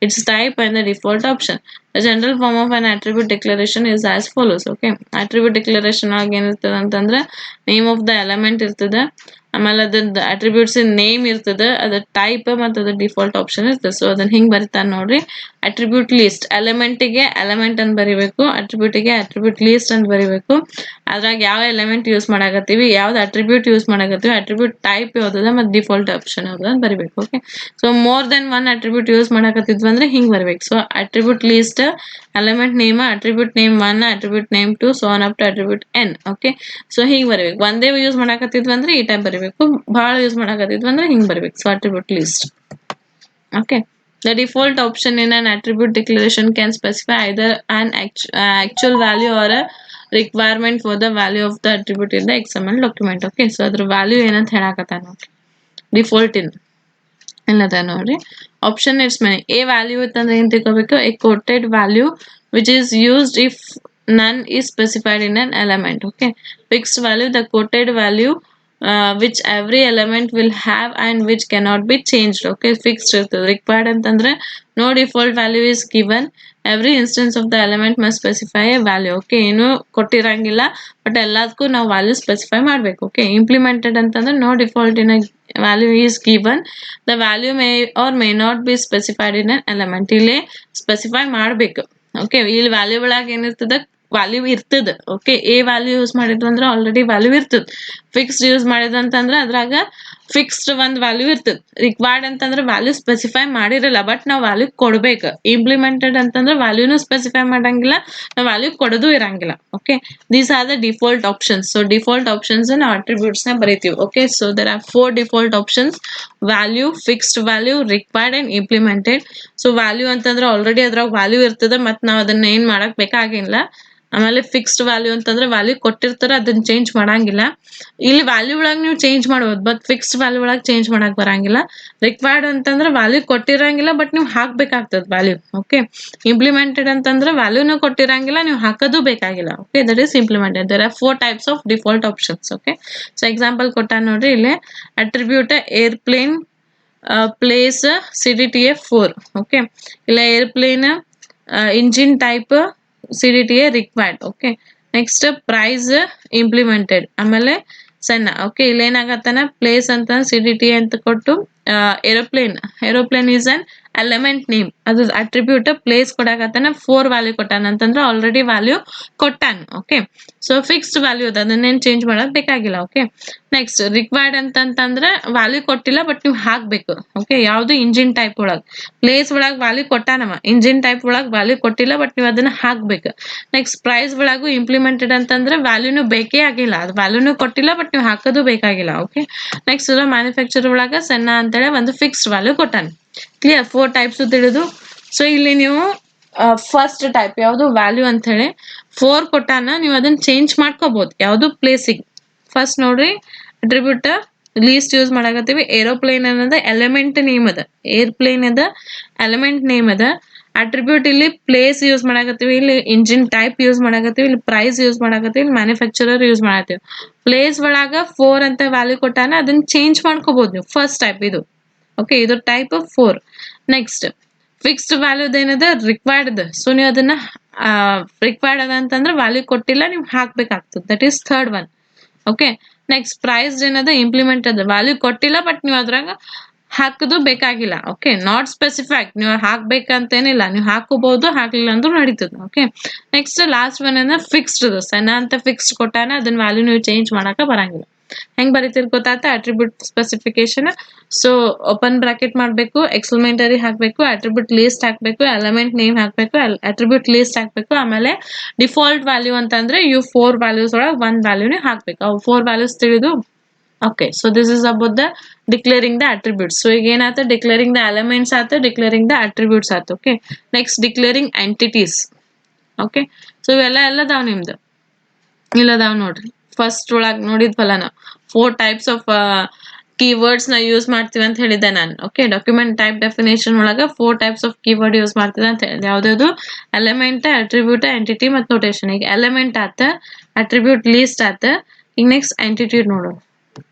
its type, and the default option. The general form of an attribute declaration is as follows. Okay, attribute declaration ಆಗ ಏನಿರ್ತದ ಅಂತಂದ್ರೆ name of the element ಇರ್ತದೆ, ಆಮೇಲೆ ಅದ್ರದ್ದು attributes name ಇರ್ತದೆ, ಅದ್ರ type ಮತ್ತು ಅದ್ರ ಡಿಫಾಲ್ಟ್ ಆಪ್ಷನ್ ಇರ್ತದೆ. ಸೊ ಅದನ್ನ ಹಿಂಗೆ ಬರಿತಾನೆ ನೋಡ್ರಿ. ಅಟ್ರಿಬ್ಯೂಟ್ ಲಿಸ್ಟ್ ಎಲಿಮೆಂಟಿಗೆ ಎಲಿಮೆಂಟ್ ಅಂತ ಬರಿಬೇಕು, ಅಟ್ರಿಬ್ಯೂಟಿಗೆ ಅಟ್ರಿಬ್ಯೂಟ್ ಲಿಸ್ಟ್ ಅಂತ ಬರಿಬೇಕು. ಅದ್ರಾಗ ಯಾವ ಎಲಿಮೆಂಟ್ ಯೂಸ್ ಮಾಡಾಕತ್ತೀವಿ, ಯಾವ್ದು ಅಟ್ರಿಬ್ಯೂಟ್ ಯೂಸ್ ಮಾಡಾಕತ್ತೀವಿ, ಅಟ್ರಿಬ್ಯೂಟ್ ಟೈಪ್ ಯಾವ್ದದ ಮತ್ತು ಡಿಫಾಲ್ಟ್ ಆಪ್ಷನ್ ಯಾವ್ದು ಅಂತ ಬರಿಬೇಕು. Okay, so more than one attribute use ಮಾಡಾಕತ್ತಿದ್ವಿ ಅಂದ್ರೆ ಹಿಂಗೆ ಬರಬೇಕು. So attribute list element name attribute name 1 attribute name 2 so on up to attribute n. Okay, so ಹಿಂಗೆ ಬರಬೇಕು. ಒಂದೇ ಯೂಸ್ ಮಾಡಾಕತ್ತಿದ್ವಿ ಅಂದ್ರೆ ಈ ಟೈಪ್ ಬರಬೇಕು, ಭಾಳ ಯೂಸ್ ಮಾಡಾಕತ್ತಿದ್ವಿ ಅಂದ್ರೆ ಹಿಂಗೆ ಬರಬೇಕು. So attribute list. Okay, the default option in an attribute declaration can specify either an actual value or a requirement for the value of the attribute in the XML document. Okay, so ಅದ್ರ value ಏನಂತ ಹೇಳಾಕತ್ತಾನ ನೋಡ್ರಿ, default ಇನ್ ಇಲ್ಲದ ನೋಡ್ರಿ. Option it's many. A value ಇತ್ತಂದ್ರೆ ಏನ್ ತಿಳ್ಕೊಬೇಕು, a quoted value which is used if none is specified in an element. Okay, fixed value, the quoted value which every element will have and which cannot be changed. Okay, fixed ಇರ್ತದೆ. required ಅಂತಂದ್ರೆ no default value is given, every instance of the element must specify a value. Okay, ಏನು ಕೊಟ್ಟಿರಂಗಿಲ್ಲ but ಎಲ್ಲದಕ್ಕೂ ನಾವು value specify ಮಾಡಬೇಕು. Okay, implemented ಅಂತಂದ್ರೆ no default in a value is given, the value may or may not be specified in an element. ಇಲ್ಲಿ specify ಮಾಡಬೇಕು. Okay, ಇಲ್ಲಿ value ಒಳಗೆ ಏನಿರ್ತದೆ, ವ್ಯಾಲ್ಯೂ ಇರ್ತದೆ. ಓಕೆ, ಎ ವ್ಯಾಲ್ಯೂ ಯೂಸ್ ಮಾಡಿದ್ವಿ ಅಂದ್ರೆ ಆಲ್ರೆಡಿ ವ್ಯಾಲ್ಯೂ ಇರ್ತದೆ. ಫಿಕ್ಸ್ಡ್ ಯೂಸ್ ಮಾಡಿದಂತಂದ್ರೆ ಅದ್ರಾಗ ಫಿಕ್ಸ್ಡ್ ಒಂದು ವ್ಯಾಲ್ಯೂ ಇರ್ತದೆ. ರಿಕ್ವೈರ್ಡ್ ಅಂತಂದ್ರೆ ವ್ಯಾಲ್ಯೂ ಸ್ಪೆಸಿಫೈ ಮಾಡಿರಲ್ಲ ಬಟ್ ನಾವು ವ್ಯಾಲ್ಯೂ ಕೊಡ್ಬೇಕು. ಇಂಪ್ಲಿಮೆಂಟೆಡ್ ಅಂತಂದ್ರೆ ವ್ಯಾಲ್ಯೂನು ಸ್ಪೆಸಿಫೈ ಮಾಡಂಗಿಲ್ಲ, ನಾವು ವ್ಯಾಲ್ಯೂ ಕೊಡೋದು ಇರಂಗಿಲ್ಲ. Okay, these are the default options. So default options ನಾವು ಅಟ್ರಿಬ್ಯೂಟ್ಸ್ ನ ಬರಿತೀವಿ. Okay, so there are 4 default options: value, fixed value, required and implemented. So value ಅಂತಂದ್ರೆ ಆಲ್ರೆಡಿ ಅದ್ರಾಗ ವ್ಯಾಲ್ಯೂ ಇರ್ತದೆ ಮತ್ತು ನಾವು ಅದನ್ನ ಏನ್ ಮಾಡಕ್ ಬೇಕಾಗಿಲ್ಲ. ಆಮೇಲೆ ಫಿಕ್ಸ್ಡ್ ವ್ಯಾಲ್ಯೂ ಅಂತಂದ್ರೆ ವ್ಯಾಲ್ಯೂ ಕೊಟ್ಟಿರ್ತಾರೆ, ಅದನ್ನ ಚೇಂಜ್ ಮಾಡಂಗಿಲ್ಲ. ಇಲ್ಲಿ ವ್ಯಾಲ್ಯೂ ಒಳಗೆ ನೀವು ಚೇಂಜ್ ಮಾಡ್ಬೋದು ಬಟ್ ಫಿಕ್ಸ್ಡ್ ವ್ಯಾಲ್ಯೂ ಒಳಗೆ ಚೇಂಜ್ ಮಾಡಕ್ ಬರಂಗಿಲ್ಲ. ರಿಕ್ವೈರ್ಡ್ ಅಂತಂದ್ರೆ ವ್ಯಾಲ್ಯೂ ಕೊಟ್ಟಿರಂಗಿಲ್ಲ ಬಟ್ ನೀವು ಹಾಕ್ಬೇಕಾಗ್ತದೆ ವ್ಯಾಲ್ಯೂ. ಓಕೆ, ಇಂಪ್ಲಿಮೆಂಟೆಡ್ ಅಂತಂದ್ರೆ ವ್ಯಾಲ್ಯೂನು ಕೊಟ್ಟಿರಂಗಿಲ್ಲ, ನೀವು ಹಾಕೋದು ಬೇಕಾಗಿಲ್ಲ. Okay, that is implemented. There are 4 types of default options. Okay, so example ಕೊಟ್ಟ ನೋಡ್ರಿ ಇಲ್ಲಿ. Attribute airplane place CDTA 4. Okay, ಇಲ್ಲ airplane engine type CDTA required. Okay, next price implemented, ಆಮೇಲೆ ಸಣ್ಣ. ಓಕೆ, ಇಲ್ಲಿ ಏನಾಗತ್ತಾನ ಪ್ಲೇಸ್ ಅಂತ CDTA ಅಂತ ಕೊಟ್ಟು aeroplane is an element name, ಅದು ಅಟ್ರಿಬ್ಯೂಟ್ ಪ್ಲೇಸ್ ಕೊಡಾಕತ್ತಾನ 4 ವ್ಯಾಲ್ಯೂ ಕೊಟ್ಟಾನ ಅಂತಂದ್ರೆ ಆಲ್ರೆಡಿ ವ್ಯಾಲ್ಯೂ ಕೊಟ್ಟಾನ. ಓಕೆ, ಸೊ ಫಿಕ್ಸ್ಡ್ ವ್ಯಾಲ್ಯೂ ಅದ, ಅದನ್ನೇನು ಚೇಂಜ್ ಮಾಡೋದು ಬೇಕಾಗಿಲ್ಲ. ಓಕೆ, ನೆಕ್ಸ್ಟ್ ರಿಕ್ವೈರ್ಡ್ ಅಂತಂತಂದ್ರೆ ವ್ಯಾಲ್ಯೂ ಕೊಟ್ಟಿಲ್ಲ ಬಟ್ ನೀವು ಹಾಕ್ಬೇಕು. ಓಕೆ, ಯಾವುದು ಇಂಜಿನ್ ಟೈಪ್ ಒಳಗೆ, ಪ್ಲೇಸ್ ಒಳಗೆ ವ್ಯಾಲ್ಯೂ ಕೊಟ್ಟಾನವ, ಇಂಜಿನ್ ಟೈಪ್ ಒಳಗೆ ವ್ಯಾಲ್ಯೂ ಕೊಟ್ಟಿಲ್ಲ ಬಟ್ ನೀವು ಅದನ್ನ ಹಾಕ್ಬೇಕು. ನೆಕ್ಸ್ಟ್ ಪ್ರೈಸ್ ಒಳಗೂ ಇಂಪ್ಲಿಮೆಂಟೆಡ್ ಅಂತಂದ್ರೆ ವ್ಯಾಲ್ಯೂನು ಬೇಕೇ ಆಗಿಲ್ಲ, ಅದು ವ್ಯಾಲ್ಯೂನು ಕೊಟ್ಟಿಲ್ಲ ಬಟ್ ನೀವು ಹಾಕೋದು ಬೇಕಾಗಿಲ್ಲ. ಓಕೆ, ನೆಕ್ಸ್ಟ್ ಮ್ಯಾನುಫ್ಯಾಕ್ಚರ್ ಒಳಗೆ ಸಣ್ಣ ಅಂತೇಳಿ ಒಂದು ಫಿಕ್ಸ್ಡ್ ವ್ಯಾಲ್ಯೂ ಕೊಟ್ಟಾನ. ಕ್ಲಿಯರ್, 4 ಟೈಪ್ಸ್ ತಿಳಿದು. ಸೊ ಇಲ್ಲಿ ನೀವು ಫಸ್ಟ್ ಟೈಪ್ ಯಾವುದು ವ್ಯಾಲ್ಯೂ ಅಂತ ಹೇಳಿ 4 ಕೊಟ್ಟಾನ, ನೀವು ಅದನ್ನ ಚೇಂಜ್ ಮಾಡ್ಕೋಬಹುದು ಯಾವುದು ಪ್ಲೇಸಿಗೆ. ಫಸ್ಟ್ ನೋಡ್ರಿ, ಅಟ್ರಿಬ್ಯೂಟ್ ಲೀಸ್ಟ್ ಯೂಸ್ ಮಾಡಾಕತ್ತೀವಿ. ಏರೋಪ್ಲೇನ್ ಅನ್ನೋದು ಎಲಿಮೆಂಟ್ ನೇಮ್ ಅದ, ಏರ್ಪ್ಲೇನ್ ಅದ ಎಲಿಮೆಂಟ್ ನೇಮ್ ಅದ. ಅಟ್ರಿಬ್ಯೂಟ್ ಇಲ್ಲಿ ಪ್ಲೇಸ್ ಯೂಸ್ ಮಾಡಾಕತ್ತೀವಿ, ಇಲ್ಲಿ ಇಂಜಿನ್ ಟೈಪ್ ಯೂಸ್ ಮಾಡಾಕತ್ತೀವಿ, ಇಲ್ಲಿ ಪ್ರೈಸ್ ಯೂಸ್ ಮಾಡಾಕತ್ತೀವಿ, ಇಲ್ಲಿ ಮ್ಯಾನುಫ್ಯಾಕ್ಚರರ್ ಯೂಸ್ ಮಾಡಾಕತ್ತೀವಿ. ಪ್ಲೇಸ್ ಒಳಗ 4 ಅಂತ ವ್ಯಾಲ್ಯೂ ಕೊಟ್ಟಾನ, ಅದನ್ನ ಚೇಂಜ್ ಮಾಡ್ಕೋಬಹುದು ನೀವು. ಫಸ್ಟ್ ಟೈಪ್ ಇದು. ಓಕೆ, ಇದು ಟೈಪ್ 4. ನೆಕ್ಸ್ಟ್ ಫಿಕ್ಸ್ಡ್ ವ್ಯಾಲ್ಯೂದ ಏನದ ರಿಕ್ವೈರ್ಡ್. ಸೊ ನೀವು ಅದನ್ನ ರಿಕ್ವೈರ್ಡ್ ಅದ ಅಂತಂದ್ರೆ ವ್ಯಾಲ್ಯೂ ಕೊಟ್ಟಿಲ್ಲ, ನೀವು ಹಾಕ್ಬೇಕಾಗ್ತದೆ. That is third one. Okay, next price ಏನದ ಇಂಪ್ಲಿಮೆಂಟ್ ಅದ, ವ್ಯಾಲ್ಯೂ ಕೊಟ್ಟಿಲ್ಲ ಬಟ್ ನೀವು ಅದ್ರಾಗ ಹಾಕೋದು ಬೇಕಾಗಿಲ್ಲ. ಓಕೆ, ನಾಟ್ ಸ್ಪೆಸಿಫೈಡ್, ನೀವು ಹಾಕ್ಬೇಕಂತೇನಿಲ್ಲ, ನೀವು ಹಾಕೋಬಹುದು, ಹಾಕ್ಲಿಲ್ಲ ಅಂದ್ರೂ ನಡೀತದೆ. ಓಕೆ, ನೆಕ್ಸ್ಟ್ ಲಾಸ್ಟ್ ಒನ್ ಅಂದ್ರೆ ಫಿಕ್ಸ್ಡ್. ಸಣ್ಣ ಅಂತ ಫಿಕ್ಸ್ಡ್ ಕೊಟ್ಟಾನ, ಅದನ್ನ ವ್ಯಾಲ್ಯೂ ನೀವು ಚೇಂಜ್ ಮಾಡಕ ಬರಂಗಿಲ್ಲ. ಹೆಂಗ್ ಬರೀತಿರ್ ಗೊತ್ತಾತ, attribute specification. So open bracket ಮಾಡಬೇಕು, ಎಕ್ಸ್ಕ್ಲಮೇಟರಿ ಹಾಕಬೇಕು, ಅಟ್ರಿಬ್ಯೂಟ್ ಲಿಸ್ಟ್ ಹಾಕಬೇಕು, ಎಲಿಮೆಂಟ್ ನೇಮ್ ಹಾಕಬೇಕು, ಅಟ್ರಿಬ್ಯೂಟ್ ಲಿಸ್ಟ್ ಹಾಕಬೇಕು, ಆಮೇಲೆ ಡಿಫಾಲ್ಟ್ ವ್ಯಾಲ್ಯೂ ಅಂತಂದ್ರೆ ಇವು 4 ವ್ಯಾಲ್ಯೂಸ್ ಒಳಗೆ 1 ವ್ಯಾಲ್ಯೂನೇ ಹಾಕ್ಬೇಕು. ಅವು 4 ವ್ಯಾಲ್ಯೂಸ್ ತಿಳಿದು. Okay, so this is about the declaring the attributes. So again after declaring the elements after declaring the attributes after. Okay, next declaring entities. Okay, so ಎಲ್ಲ ದಾವ್ ನಿಮ್ದು ಇಲ್ಲ ದಾವ್ ನೋಡ್ರಿ. ಫಸ್ಟ್ ಒಳಗೆ ನೋಡಿದ್ವಲ್ಲ ನಾವು 4 ಟೈಪ್ಸ್ ಆಫ್ ಕೀವರ್ಡ್ಸ್ ನ use ಮಾಡ್ತೀವಿ ಅಂತ ಹೇಳಿದ್ದೆ ನಾನು. ಓಕೆ, ಡಾಕ್ಯುಮೆಂಟ್ ಟೈಪ್ ಡೆಫಿನೇಷನ್ ಒಳಗೆ 4 ಟೈಪ್ಸ್ ಆಫ್ ಕೀವರ್ಡ್ ಯೂಸ್ ಮಾಡ್ತೀವಿ ಅಂತ ಹೇಳಿದೆ. ಯಾವ್ದು ಎಲಿಮೆಂಟ್, ಅಟ್ರಿಬ್ಯೂಟ್, ಎಂಟಿಟಿ ಮತ್ತು ನೋಟೇಶನ್. ಈಗ ಎಲಿಮೆಂಟ್ ಆತ, ಅಟ್ರಿಬ್ಯೂಟ್ ಲಿಸ್ಟ್ ಆತ, ಈಗ ನೆಕ್ಸ್ಟ್ ಎಂಟಿಟಿ ನೋಡೋಣ.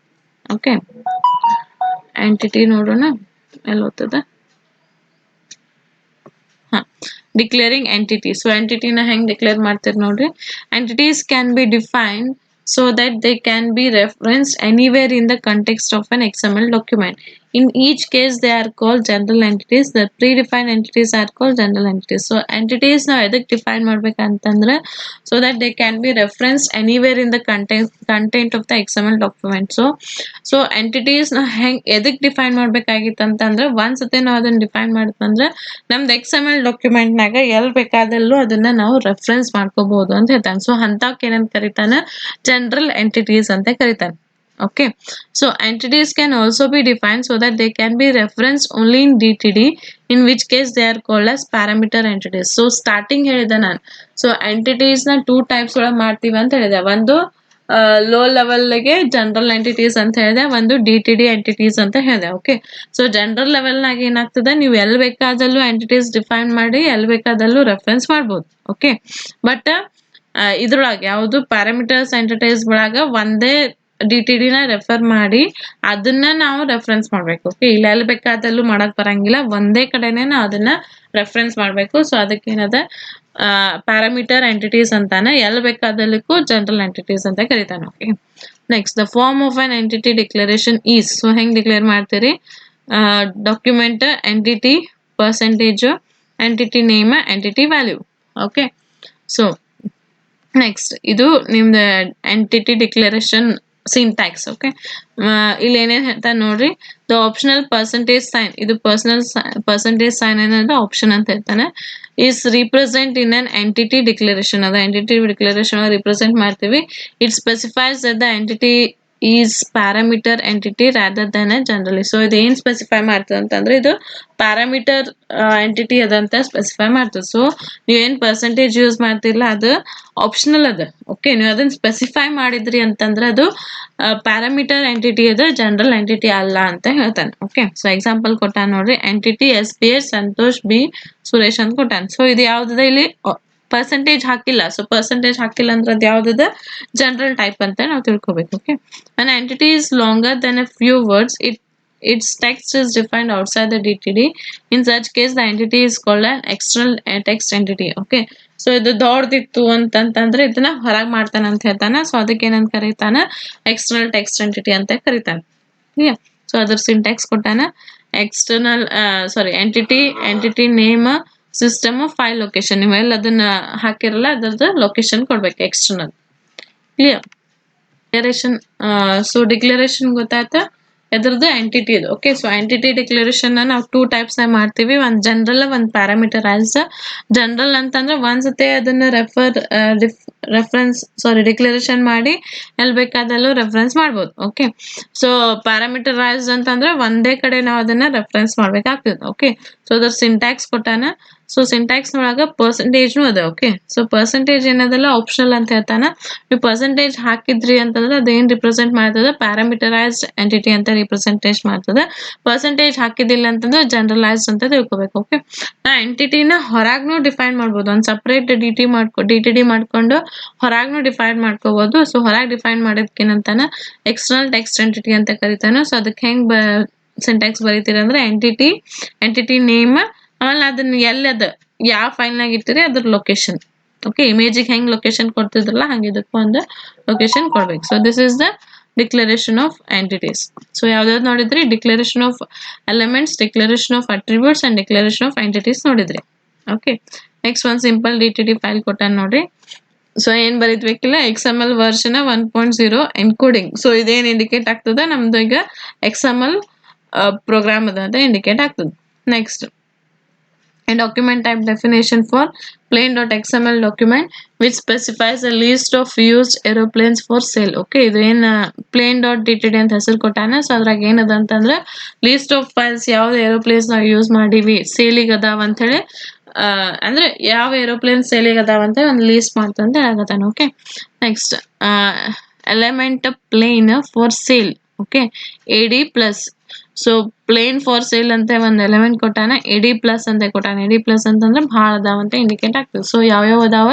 ಓಕೆ, ಎಂಟಿಟಿ ನೋಡೋಣ ಎಲ್ಲಿ ಹೋಗ್ತದ. Declaring entity. ಸೊ ಎಂಟಿಟಿನ ಹೆಂಗೆ ಡಿಕ್ಲೇರ್ ಮಾಡ್ತೀರಿ ನೋಡ್ರಿ. Entities can be defined so that they can be referenced anywhere in the context of an XML document. In each case, they are called general entities. The predefined entities are called general entities. So entities ನಾವು ಎದಕ್ಕೆ define ಮಾಡ್ಬೇಕಂತಂದ್ರೆ so that they can be referenced anywhere in the content of the XML document. So entities ನ ಹೆಂಗ್ ಎದಕ್ಕೆ define ಮಾಡ್ಬೇಕಾಗಿತ್ತು ಅಂತಂದ್ರೆ ಒಂದ್ಸತಿ ನಾವು ಅದನ್ನ ಡಿಫೈನ್ ಮಾಡಿದ್ನಂದ್ರೆ ನಮ್ದು XML ಡಾಕ್ಯುಮೆಂಟ್ನಾಗ ಎಲ್ಲಿ ಬೇಕಾದಲ್ಲೂ ಅದನ್ನ ನಾವು ರೆಫರೆನ್ಸ್ ಮಾಡ್ಕೋಬಹುದು ಅಂತ ಹೇಳ್ತಾನೆ. ಸೊ ಅಂತವಕ್ಕೆ ಏನಂತ ಕರಿತಾನೆ, ಜನರಲ್ ಎಂಟಿಟೀಸ್ ಅಂತ ಕರಿತಾನೆ. Okay, so entities can also be defined so that they can be referenced only in DTD, in which case they are called as parameter entities. So starting ಹೇಳಿದೆ ನಾನು. So entities ನ 2 types ಒಳಗೆ ಮಾಡ್ತೀವಿ ಅಂತ ಹೇಳಿದೆ. ಒಂದು low ಲೆವೆಲ್ಗೆ general entities ಅಂತ ಹೇಳಿದೆ, ಒಂದು DTD ಎಂಟಿಟೀಸ್ ಅಂತ ಹೇಳಿದೆ. ಓಕೆ, ಸೊ ಜನರಲ್ ಲೆವೆಲ್ನಾಗ ಏನಾಗ್ತದೆ, ನೀವು ಎಲ್ಲಿ ಬೇಕಾದಲ್ಲೂ ಎಂಟಿಟೀಸ್ ಡಿಫೈನ್ ಮಾಡಿ ಎಲ್ಲಿ ಬೇಕಾದಲ್ಲೂ ರೆಫರೆನ್ಸ್ ಮಾಡ್ಬೋದು. ಓಕೆ, ಬಟ್ ಇದ್ರೊಳಗೆ ಯಾವುದು ಪ್ಯಾರಾಮೀಟರ್ಸ್ ಎಂಟಿಟೀಸ್ ಒಳಗ ಒಂದೇ DTD ನ ರೆಫರ್ ಮಾಡಿ ಅದನ್ನ ನಾವು ರೆಫರೆನ್ಸ್ ಮಾಡ್ಬೇಕು. ಓಕೆ, ಇಲ್ಲ ಎಲ್ಲಿ ಬೇಕಾದಲ್ಲೂ ಮಾಡಕ್ ಬರಂಗಿಲ್ಲ, ಒಂದೇ ಕಡೆನೆ ನಾವು ಅದನ್ನ ರೆಫರೆನ್ಸ್ ಮಾಡ್ಬೇಕು. ಸೊ ಅದಕ್ಕೇನದ ಪ್ಯಾರಾಮೀಟರ್ ಎಂಟಿಟೀಸ್ ಅಂತಾನೆ, ಎಲ್ಲಿ ಬೇಕಾದಲ್ಲಕ್ಕೂ ಜನರಲ್ ಎಂಟಿಟೀಸ್ ಅಂತ ಕರಿತಾನೆ. Okay, next the form of an entity declaration is. So ಹೆಂಗ್ ಡಿಕ್ಲೇರ್ ಮಾಡ್ತೀರಿ, document entity percentage entity name entity value. Okay, so next ಇದು ನಿಮ್ದು ಎಂಟಿಟಿ ಡಿಕ್ಲರೇಷನ್ ಸಿಂಟ್ಯಾಕ್ಸ್. ಓಕೆ, ಇಲ್ಲಿ ಏನೇನು ಹೇಳ್ತಾ ನೋಡ್ರಿ, ದ ಆಪ್ಷನಲ್ ಪರ್ಸೆಂಟೇಜ್ ಸೈನ್, ಇದು ಪರ್ಸೆಂಟೇಜ್ ಸೈನ್ ಏನಂದ್ರೆ ಆಪ್ಷನ್ ಅಂತ ಹೇಳ್ತಾನೆ, is represent in an entity declaration. ಅದ ಎಂಟಿಟಿ ಡಿಕ್ಲರೇಷನ್ ರಿಪ್ರೆಸೆಂಟ್ ಮಾಡ್ತೀವಿ. It specifies that the entity is parameter entity rather than a generally. So ಇದು ಏನ್ ಸ್ಪೆಸಿಫೈ ಮಾಡ್ತದೆ ಅಂತಂದ್ರೆ ಇದು ಪ್ಯಾರಾಮೀಟರ್ ಎಂಟಿಟಿ ಅದಂತ ಸ್ಪೆಸಿಫೈ ಮಾಡ್ತದೆ. ಸೊ ನೀವೇನ್ ಪರ್ಸೆಂಟೇಜ್ ಯೂಸ್ ಮಾಡ್ತಿಲ್ಲ ಅದು ಆಪ್ಷನಲ್ ಅದ. ಓಕೆ, ನೀವು ಅದನ್ನ ಸ್ಪೆಸಿಫೈ ಮಾಡಿದ್ರಿ ಅಂತಂದ್ರೆ ಅದು ಪ್ಯಾರಾಮೀಟರ್ ಎಂಟಿಟಿ ಅದ, ಜನರಲ್ ಎಂಟಿಟಿ ಅಲ್ಲ ಅಂತ ಹೇಳ್ತಾನೆ. ಓಕೆ, ಸೊ ಎಕ್ಸಾಂಪಲ್ ಕೊಟ್ಟಾನ ನೋಡ್ರಿ, entity SBH Santosh B Suresh ಅಂತ ಕೊಟ್ಟಾನ. ಸೊ ಇದು ಯಾವ್ದದ, ಇಲ್ಲಿ ಪರ್ಸೆಂಟೇಜ್ ಹಾಕಿಲ್ಲ. ಸೊ ಪರ್ಸೆಂಟೇಜ್ ಹಾಕಿಲ್ಲ ಅಂದ್ರೆ ಅದು ಯಾವ್ದದ, ಜನರಲ್ ಟೈಪ್ ಅಂತ ನಾವು ತಿಳ್ಕೊಬೇಕು. Okay, an entity is longer than a few words, its text is defined outside the DTD. In such case, the entity is called an external text entity. Okay, so ಇದು ದೊಡ್ಡದಿತ್ತು ಅಂತಂತಂದ್ರೆ ಇದನ್ನ ಹೊರಗೆ ಮಾಡ್ತಾನೆ ಅಂತ ಹೇಳ್ತಾನೆ. ಸೊ ಅದಕ್ಕೆ ಏನಂತ ಕರೀತಾನೆ, ಎಕ್ಸ್ಟರ್ನಲ್ ಟೆಕ್ಸ್ಟ್ ಎಂಟಿಟಿ ಅಂತ ಕರೀತಾನೆ. ಸೊ ಅದ್ರ ಸಿಂಟ್ಯಾಕ್ಸ್ ಕೊಟ್ಟಾನ, external entity name system file location. ನೀವೆಲ್ಲ ಅದನ್ನ ಹಾಕಿರಲ್ಲ ಅದರದ್ದು ಲೊಕೇಶನ್ ಕೊಡ್ಬೇಕು, external. Clear? Declaration. So declaration ಗೊತ್ತಾಯ್ತಾ, ಎದ್ರದ್ದು ಎಂಟಿಟಿ ಇದು. ಓಕೆ, ಸೊ ಎಂಟಿಟಿ ಡಿಕ್ಲರೇಷನ್ ನಾವು 2 ಟೈಪ್ಸ್ ಮಾಡ್ತೀವಿ, ಒಂದು ಜನರಲ್, ಒಂದು ಪ್ಯಾರಾಮೀಟರೈಸ್. ಜನರಲ್ ಅಂತಂದ್ರೆ ಒಂದ್ಸತಿ ಅದನ್ನ ಡಿಕ್ಲರೇಷನ್ ಮಾಡಿ ಎಲ್ಲಿ ಬೇಕಾದಲ್ಲೂ ರೆಫರೆನ್ಸ್ ಮಾಡ್ಬೋದು. ಓಕೆ, ಸೊ ಪ್ಯಾರಾಮೀಟರೈಸ್ ಅಂತಂದ್ರೆ ಒಂದೇ ಕಡೆ ನಾವು ಅದನ್ನ ರೆಫರೆನ್ಸ್ ಮಾಡ್ಬೇಕಾಗ್ತದೆ. ಓಕೆ, ಸೊ ಅದ್ರ ಸಿಂಟ್ಯಾಕ್ಸ್ ಕೊಟ್ಟಾನ. ಸೊ ಸಿಂಟ್ಯಾಕ್ಸ್ ಒಳಗ ಪರ್ಸೆಂಟೇಜ್ನು ಅದ. ಓಕೆ, ಸೊ ಪರ್ಸೆಂಟೇಜ್ ಏನದಲ್ಲ ಆಪ್ಷನಲ್ ಅಂತ ಹೇಳ್ತಾನ. ನೀವು ಪರ್ಸೆಂಟೇಜ್ ಹಾಕಿದ್ರಿ ಅಂತಂದ್ರೆ ಅದೇನ್ ರಿಪ್ರೆಸೆಂಟ್ ಮಾಡ್ತದೆ, ಪ್ಯಾರಾಮೀಟರೈಸ್ಡ್ ಎಂಟಿಟಿ ಅಂತ ರಿಪ್ರೆಸೆಂಟೇಜ್ ಮಾಡ್ತದೆ. ಪರ್ಸೆಂಟೇಜ್ ಹಾಕಿದಿಲ್ಲ ಅಂತಂದ್ರೆ ಜನರಲೈಸ್ಡ್ ಅಂತ ತಿಳ್ಕೊಬೇಕು. ಓಕೆ, ನಾ ಎಂಟಿಟಿನ ಹೊರಗ್ನು ಡಿಫೈನ್ ಮಾಡ್ಬೋದು, ಒಂದು ಸಪ್ರೇಟ್ DTD ಮಾಡ್ಕೊಂಡು ಹೊರಗ್ನು ಡಿಫೈನ್ ಮಾಡ್ಕೋಬಹುದು. ಸೊ ಹೊರಗೆ ಡಿಫೈನ್ ಮಾಡೋದಕ್ಕೇನಂತಾನ, ಎಕ್ಸ್ಟರ್ನಲ್ ಟೆಕ್ಸ್ಟ್ ಎಂಟಿಟಿ ಅಂತ ಕರಿತಾನೆ. ಸೊ ಅದಕ್ಕೆ ಹೆಂಗ್ ಸಿಂಟ್ಯಾಕ್ಸ್ ಬರೀತೀರಿ ಅಂದ್ರೆ ಎಂಟಿಟಿ ನೇಮ್, ಆಮೇಲೆ ಅದನ್ನ ಎಲ್ಲದ ಯಾವ ಫೈಲ್ನಾಗ ಇಟ್ಟಿರಿ ಅದ್ರ ಲೊಕೇಶನ್. ಓಕೆ, ಇಮೇಜಿಗೆ ಹೆಂಗ್ ಲೊಕೇಶನ್ ಕೊಡ್ತಿದ್ರಲ್ಲ ಹಂಗೆ ಇದಕ್ಕೂ ಒಂದು ಲೊಕೇಶನ್ ಕೊಡ್ಬೇಕು. So this is the declaration of entities. So ಯಾವ್ದಾವ್ದು ನೋಡಿದ್ರಿ, declaration of elements, declaration of attributes and declaration of entities ನೋಡಿದ್ರಿ. ಓಕೆ, ನೆಕ್ಸ್ಟ್ ಒಂದು ಸಿಂಪಲ್ DTD ಫೈಲ್ ಕೊಟ್ಟಾನ ನೋಡ್ರಿ. ಸೊ ಏನ್ ಬರೀತ್ಬೇಕಿಲ್ಲ, XML ವರ್ಷನ್ 1.0 ಎನ್ಕೋಡಿಂಗ್. ಸೊ ಇದೇನ್ ಇಂಡಿಕೇಟ್ ಆಗ್ತದೆ, ನಮ್ದು ಈಗ XML ಪ್ರೋಗ್ರಾಮ್ ಅದ ಅಂತ ಇಂಡಿಕೇಟ್ ಆಗ್ತದೆ. Next a document type definition for plain.xml document which specifies a list of used aeroplanes for sale. Okay, ಇದು ಏನ್ plain.dtd ಅಂತ ಹೆಸರು ಕೊಟ್ಟಾನ. ಸೊ ಅದ್ರಾಗ ಏನದ ಅಂತಂದ್ರೆ ಲಿಸ್ಟ್ ಆಫ್ ಫೈಲ್ಸ್ ಯಾವ್ದು ಏರೋಪ್ಲೇನ್ಸ್ ನಾವು ಯೂಸ್ ಮಾಡಿವಿ ಸೇಲಿಗೆ ಅದಾವ ಅಂತ ಹೇಳಿ, ಅಂದ್ರೆ ಯಾವ ಏರೋಪ್ಲೇನ್ ಸೇಲಿಗೆ ಅದಾವ ಅಂತ ಒಂದು ಲೀಸ್ಟ್ ಮಾಡ್ತಂತ ಹೇಳಕತ್ತಾನ. Okay, next element plane for sale. Okay, AD plus. So plane for sale ಅಂತ ಒಂದು ಎಲಿಮೆಂಟ್ ಕೊಟ್ಟಾನ, AD ಪ್ಲಸ್ ಅಂತ ಕೊಟ್ಟಾನ. AD ಪ್ಲಸ್ ಅಂತಂದ್ರೆ ಭಾಳ ಅದಾವ ಅಂತ ಇಂಡಿಕೇಟ್ ಆಗ್ತದೆ. ಸೊ ಯಾವ್ಯಾವ ಅದಾವ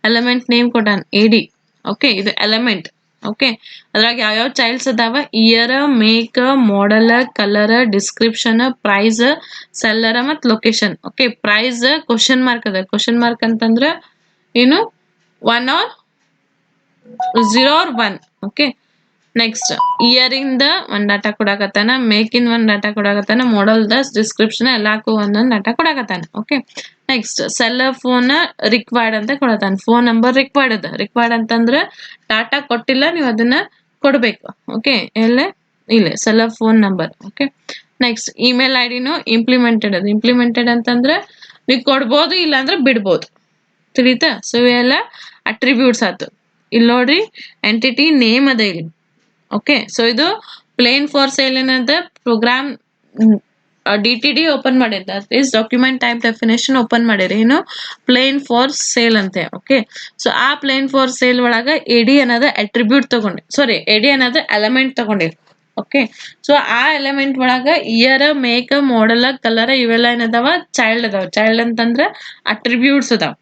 ಎಲಿಮೆಂಟ್ ನೇಮ್ ಕೊಟ್ಟಾನ, AD. ಓಕೆ, ಇದು ಎಲಿಮೆಂಟ್ ಓಕೆ. ಅದ್ರಾಗ ಯಾವ್ಯಾವ ಚೈಲ್ಡ್ಸ್ ಅದಾವ, year, make, model, colour, description, price, ಸೆಲ್ಲರ ಮತ್ತು location. Okay, price question mark ಅದ. ಕ್ವಶನ್ ಮಾರ್ಕ್ ಅಂತಂದ್ರ ಏನು, 1 or 0 or 1. Okay. Next year ಇಂದ ಒಂದ್ ಡಾಟಾ ಕೊಡಾಕತ್ತಾನ, ಮೇಕ್ ಇನ್ ಒಂದ್ ಡಾಟಾ ಕೊಡಾಕತ್ತಾನ, ಮಾಡೆಲ್ ದ ಡಿಸ್ಕ್ರಿಪ್ಷನ್ ಎಲ್ಲಾಕು ಒಂದೊಂದ್ ಡಾಟಾ ಕೊಡಾಕತ್ತಾನ. Okay. Next seller phone required ಅಂತ ಕೊಡತಾನ. ಫೋನ್ ನಂಬರ್ ರಿಕ್ವೈರ್ಡ್ ಅಂತಂದ್ರ ಡಾಟಾ ಕೊಟ್ಟಿಲ್ಲ, ನೀವು ಅದನ್ನ ಕೊಡ್ಬೇಕು. ಓಕೆ, ಇಲ್ಲೇ seller phone number. Okay. Next email ಐ ಡಿನು ಇಂಪ್ಲಿಮೆಂಟೆಡ್ ಅದು. ಇಂಪ್ಲಿಮೆಂಟೆಡ್ ಅಂತಂದ್ರೆ ನೀವು ಕೊಡ್ಬೋದು, ಇಲ್ಲಾಂದ್ರೆ ಬಿಡ್ಬೋದು. ತಿಳಿತಾ? ಸೊ ಇವೆಲ್ಲ ಅಟ್ರಿಬ್ಯೂಟ್ಸ್ ಆಯ್ತು. ಇಲ್ಲಿ ನೋಡ್ರಿ, ಎಂಟಿಟಿ ನೇಮ್ ಅದ ಇಲ್ಲಿ. ಓಕೆ. ಸೊ ಇದು ಪ್ಲೇನ್ ಫಾರ್ ಸೇಲ್ ಏನದ, ಪ್ರೋಗ್ರಾಮ್ DTD ಓಪನ್ ಮಾಡಿರ್, that is document type definition open ಮಾಡಿರಿ. ಏನು, ಪ್ಲೇನ್ ಫಾರ್ ಸೇಲ್ ಅಂತೆ. ಓಕೆ. ಸೊ ಆ ಪ್ಲೇನ್ ಫಾರ್ ಸೇಲ್ ಒಳಗ ಎಡಿ ಅನ್ನೋದು ಅಟ್ರಿಬ್ಯೂಟ್ ತಗೊಂಡಿ, ಸಾರಿ ಎಡಿ ಅನ್ನೋದು ಎಲಿಮೆಂಟ್ ತಗೊಂಡಿರಿ. ಓಕೆ. ಸೊ ಆ ಎಲಿಮೆಂಟ್ ಒಳಗ ಇಯರ್, ಮೇಕ್, ಮಾಡೆಲ್, ಕಲರ್ ಇವೆಲ್ಲ ಏನದಾವ, ಚೈಲ್ಡ್ ಅದಾವ. ಚೈಲ್ಡ್ ಅಂತಂದ್ರ ಅಟ್ರಿಬ್ಯೂಟ್ಸ್ ಅದಾವ.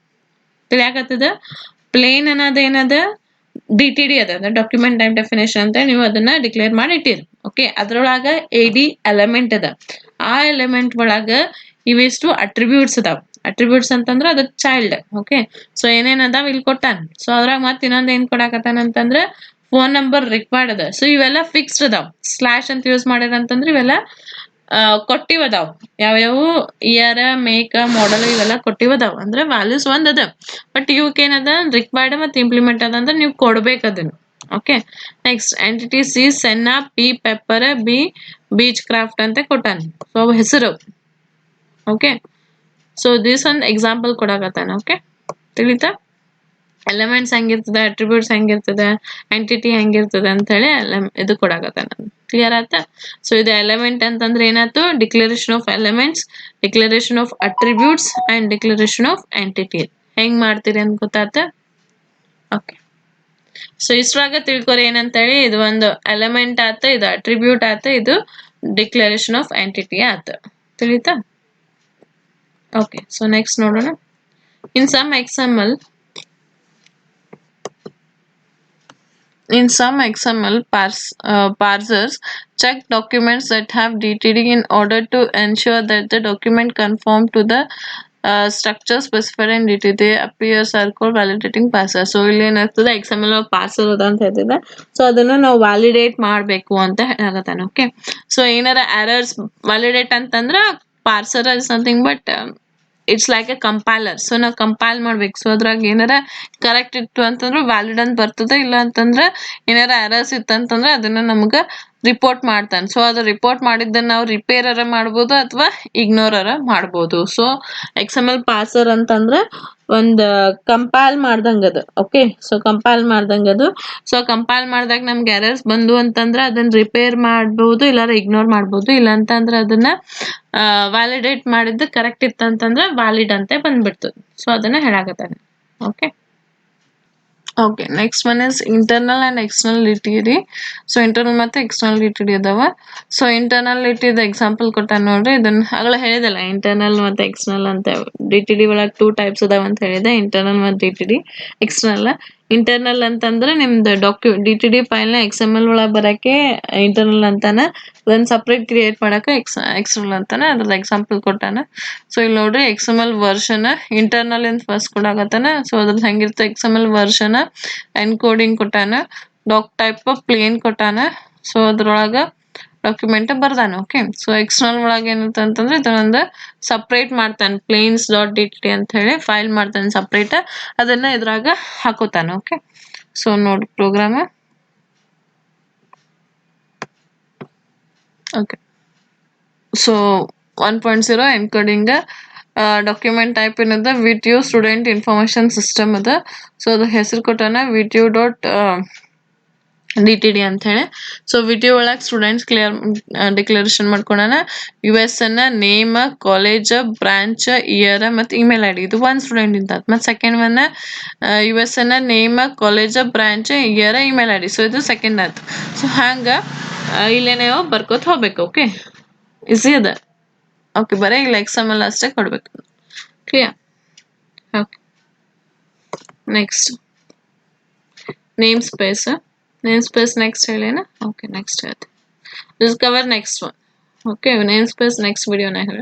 ತಿಳಿಯಾಕತ್ತದ? ಪ್ಲೇನ್ ಅನ್ನೋದು ಏನದ, DTD ಅದ, ಡಾಕ್ಯುಮೆಂಟ್ ಟೈಪ್ ಡೆಫಿನೇಷನ್ ಅಂತ ನೀವು ಅದನ್ನ ಡಿಕ್ಲೇರ್ ಮಾಡಿ ಇಟ್ಟಿರಿ. ಓಕೆ. ಅದ್ರೊಳಗ ಎಡಿ ಎಲಿಮೆಂಟ್ ಅದ. ಆ ಎಲಿಮೆಂಟ್ ಒಳಗ ಇವಿಷ್ಟು ಅಟ್ರಿಬ್ಯೂಟ್ಸ್ ಅದಾವ. ಅಟ್ರಿಬ್ಯೂಟ್ಸ್ ಅಂತಂದ್ರ ಅದ ಚೈಲ್ಡ್. ಓಕೆ. ಸೊ ಏನೇನ್ ಅದಾವ ಇಲ್ಲಿ ಕೊಟ್ಟಾನ. ಸೊ ಅದ್ರಾಗ ಮತ್ತೆ ಇನ್ನೊಂದ್ ಏನ್ ಕೊಡಾಕತ್ತಾನ ಅಂತಂದ್ರ ಫೋನ್ ನಂಬರ್ ರಿಕ್ವೈರ್ಡ್ ಅದ. ಸೊ ಇವೆಲ್ಲ ಫಿಕ್ಸ್ಡ್ ಅದಾವ. ಸ್ಲಾಶ್ ಅಂತ ಯೂಸ್ ಮಾಡ್ಯಾರ ಅಂತಂದ್ರ ಇವೆಲ್ಲ ಕೊಟ್ಟಿವದಾವ್. ಯಾವ್ಯಾವು, ಇಯರ್, ಮೇಕ್, ಮಾಡೆಲ್ ಇವೆಲ್ಲ ಕೊಟ್ಟಿವದಾವ್. ಅಂದ್ರೆ ವ್ಯಾಲ್ಯೂಸ್ ಒಂದ್ ಅದ, ಬಟ್ ಇವಕ್ ಏನದ, ರಿಕ್ವೈರ್ಡ್ ಮತ್ತೆ ಇಂಪ್ಲಿಮೆಂಟ್ ಅದ ಅಂದ್ರೆ ನೀವು ಕೊಡ್ಬೇಕು ಅದನ್ನ. Okay. Next entity C Cessna, P Piper, B Beechcraft ಅಂತ ಕೊಟ್ಟಾನ. ಸೊ ಹೆಸರು. ಓಕೆ. ಸೊ ದಿಸ್ ಒಂದು ಎಕ್ಸಾಂಪಲ್ ಕೊಡಾಕತ್ತಾನ. ಓಕೆ. ತಿಳಿತಾ? ಎಲಿಮೆಂಟ್ಸ್ ಹೆಂಗಿರ್ತದೆ, ಅಟ್ರಿಬ್ಯೂಟ್ಸ್ ಹೆಂಗಿರ್ತದೆ, ಎಂಟಿಟಿ ಹೆಂಗಿರ್ತದೆ ಅಂತ ಹೇಳಿ ಇದು ಕೊಡಾಕತ್ತಾನ. ಕ್ಲಿಯರ್ ಆಯ್ತಾ? ಸೊ ಇದು ಎಲಿಮೆಂಟ್ ಅಂತಂದ್ರೆ ಏನಾಯ್ತು, declaration of elements, declaration of attributes and declaration of entity. ಹೆಂಗ್ ಮಾಡ್ತೀರಿ ಅಂತ ಗೊತ್ತಾತ? ಓಕೆ. ಸೊ ಇಷ್ಟ್ರಾಗ ತಿಳ್ಕೊರಿ ಏನಂತ ಹೇಳಿ, ಇದು ಒಂದು ಎಲಿಮೆಂಟ್ ಆತ, ಇದು ಅಟ್ರಿಬ್ಯೂಟ್ ಆತ, ಇದು ಡಿಕ್ಲರೇಷನ್ ಆಫ್ ಎಂಟಿಟಿ ಆತ. ತಿಳಿತಾ? ಓಕೆ. ಸೊ ನೆಕ್ಸ್ಟ್ ನೋಡೋಣ. In some XML, parsers check documents that have DTD in order to ensure that the document conform to the structure specified in DTD. They appears are called validating parser. So ಇಲ್ಲಿ ಏನಾಗ್ತದೆ, XML parser ಅದ ಅಂತ ಹೇಳ್ತಿದ್ದೆ. So ಅದನ್ನ ನಾವು validate ಮಾಡಬೇಕು ಅಂತ ಹೇಳಕತ್ತಾನೆ. ಓಕೆ. ಸೊ ಏನಾರ ಎರರ್ಸ್ ವ್ಯಾಲಿಡೇಟ್ ಅಂತಂದ್ರ parser is something but it's like a compiler. So ನಾವು ಕಂಪೈಲ್ ಮಾಡ್ಬೇಕು. ಸೊ ಅದ್ರಾಗ ಏನಾರ ಕರೆಕ್ಟ್ ಇತ್ತು ಅಂತಂದ್ರೆ ವ್ಯಾಲಿಡ್ ಅಂತ ಬರ್ತದೆ, ಇಲ್ಲ ಅಂತಂದ್ರೆ ಏನಾರ ಎರರ್ಸ್ ಇತ್ತಂತಂದ್ರೆ ಅದನ್ನ ನಮ್ಗೆ ರಿಪೋರ್ಟ್ ಮಾಡ್ತಾನೆ. ಸೊ ಅದು ರಿಪೋರ್ಟ್ ಮಾಡಿದ್ದನ್ನ ನಾವು ರಿಪೇರರ ಮಾಡ್ಬೋದು ಅಥವಾ ಇಗ್ನೋರರ ಮಾಡ್ಬೋದು. ಸೊ XML ಪಾರ್ಸರ್ ಅಂತಂದ್ರೆ ಒಂದು ಕಂಪೈಲ್ ಮಾಡ್ದಂಗದು. ಓಕೆ. ಸೊ ಕಂಪೈಲ್ ಮಾಡ್ದಂಗದು. ಸೊ ಕಂಪೈಲ್ ಮಾಡಿದಾಗ ನಮ್ಗೆ ಎರರ್ಸ್ ಬಂದು ಅಂತಂದ್ರೆ ಅದನ್ನ ರಿಪೇರ್ ಮಾಡ್ಬೋದು, ಇಲ್ಲಾರ ಇಗ್ನೋರ್ ಮಾಡ್ಬೋದು. ಇಲ್ಲ ಅಂತಂದ್ರೆ ಅದನ್ನ ವ್ಯಾಲಿಡೇಟ್ ಮಾಡಿದ್ದು ಕರೆಕ್ಟ್ ಇತ್ತಂತಂದ್ರೆ ವ್ಯಾಲಿಡ್ ಅಂತ ಬಂದ್ಬಿಡ್ತದೆ. ಸೊ ಅದನ್ನ ಹೇಳಾಕತ್ತಾನೆ. Okay. Okay. Next one is internal and external DTD. So internal ಮತ್ತೆ ಎಕ್ಸ್ಟರ್ನಲ್ DTD ಅದಾವ. ಸೊ ಇಂಟರ್ನಲ್ DTD ಎಕ್ಸಾಂಪಲ್ ಕೊಟ್ಟಾನ ನೋಡ್ರಿ. ಇದನ್ನ ಆಗಲ ಹೇಳಿದಲ್ಲ, ಇಂಟರ್ನಲ್ ಮತ್ತೆ ಎಕ್ಸ್ಟರ್ನಲ್ ಅಂತ. DTD ಒಳಗೆ 2 ಟೈಪ್ಸ್ ಅದಾವ ಅಂತ ಹೇಳಿದೆ, ಇಂಟರ್ನಲ್ ಮತ್ತೆ DTD. ಎಕ್ಸ್ಟರ್ನಲ್ ಇಂಟರ್ನಲ್ ಅಂತಂದ್ರೆ ನಿಮ್ದು DTD ಫೈಲ್ ನ XML ಒಳಗೆ ಬರಕ್ಕೆ ಇಂಟರ್ನಲ್ ಅಂತಾನ, ಅದನ್ನ ಸಪ್ರೇಟ್ ಕ್ರಿಯೇಟ್ ಮಾಡಕ್ಕೆ ಎಕ್ಸ್ಟರ್ನಲ್ ಅಂತಾನ. ಅದ್ರದ್ದು ಎಕ್ಸಾಂಪಲ್ ಕೊಟ್ಟಾನ. ಸೊ ಇಲ್ಲಿ ನೋಡ್ರಿ, XML ವರ್ಷನ್ ಇಂಟರ್ನಲ್ ಇಂದ ಫಸ್ಟ್ ಕೊಡಾಕತ್ತಾನ. ಸೊ ಅದ್ರದ್ದು ಹೆಂಗಿರುತ್ತೆ, XML ವರ್ಷನ್ ಎನ್ಕೋಡಿಂಗ್ ಕೊಟ್ಟಾನ, ಡಾಕ್ ಟೈಪ್ ಪ್ಲೇನ್ ಕೊಟ್ಟಾನ. ಸೊ ಅದ್ರೊಳಗ ಡಾಕ್ಯುಮೆಂಟ್ ಬರ್ದಾನ. ಓಕೆ. ಸೊ ಎಕ್ಸ್ಟರ್ನಲ್ ಒಳಗೆ ಏನಂತ ಅಂತಂದ್ರೆ ಇದನ್ನೊಂದು ಸಪ್ರೇಟ್ ಮಾಡ್ತಾನೆ, plains.dtt ಅಂತ ಹೇಳಿ ಫೈಲ್ ಮಾಡ್ತಾನೆ ಸಪ್ರೇಟ್. ಅದನ್ನ ಇದ್ರಾಗ ಹಾಕೋತಾನ. ಓಕೆ. ಸೊ ನೋಡಿ program. Okay. So 1.0 encoding document type ಏನದ, ವಿಟಿಯು ಸ್ಟೂಡೆಂಟ್ ಇನ್ಫಾರ್ಮೇಶನ್ ಸಿಸ್ಟಮ್ ಅದ. ಸೊ ಅದು ಹೆಸರು ಕೊಟ್ಟಾನ VTU.DTD ಅಂತ ಹೇಳಿ. ಸೊ ವಿಟಿಯು ಒಳಗೆ ಸ್ಟೂಡೆಂಟ್ಸ್ ಡಿಕ್ಲರೇಷನ್ ಮಾಡ್ಕೊಂಡಾನ. USN name, college, branch, year ಮತ್ತು ಇಮೇಲ್ ID. ಇದು ಒಂದು ಸ್ಟೂಡೆಂಟ್ ಇಂತ. ಮತ್ತು second one USN name, college, branch, year, email ID. So ಇದು ಸೆಕೆಂಡ್ ಆಯ್ತು. ಸೊ ಹಂಗ ಇಲ್ಲೇನೇವೋ ಬರ್ಕೋತ ಹೋಗ್ಬೇಕು. ಓಕೆ. ಈಸಿ ಅದ. ಓಕೆ. ಬರೀ ಇಲ್ಲ XML ಅಷ್ಟೇ ಕೊಡ್ಬೇಕು. Clear? Okay. Next namespace. Namespace next ಹೇಳೇನಾ? ಓಕೆ ನೆಕ್ಸ್ಟ್ ಹೇಳ್ತೀನಿ. Will cover next one. Okay namespace next ವಿಡಿಯೋನ ಹೇಳ.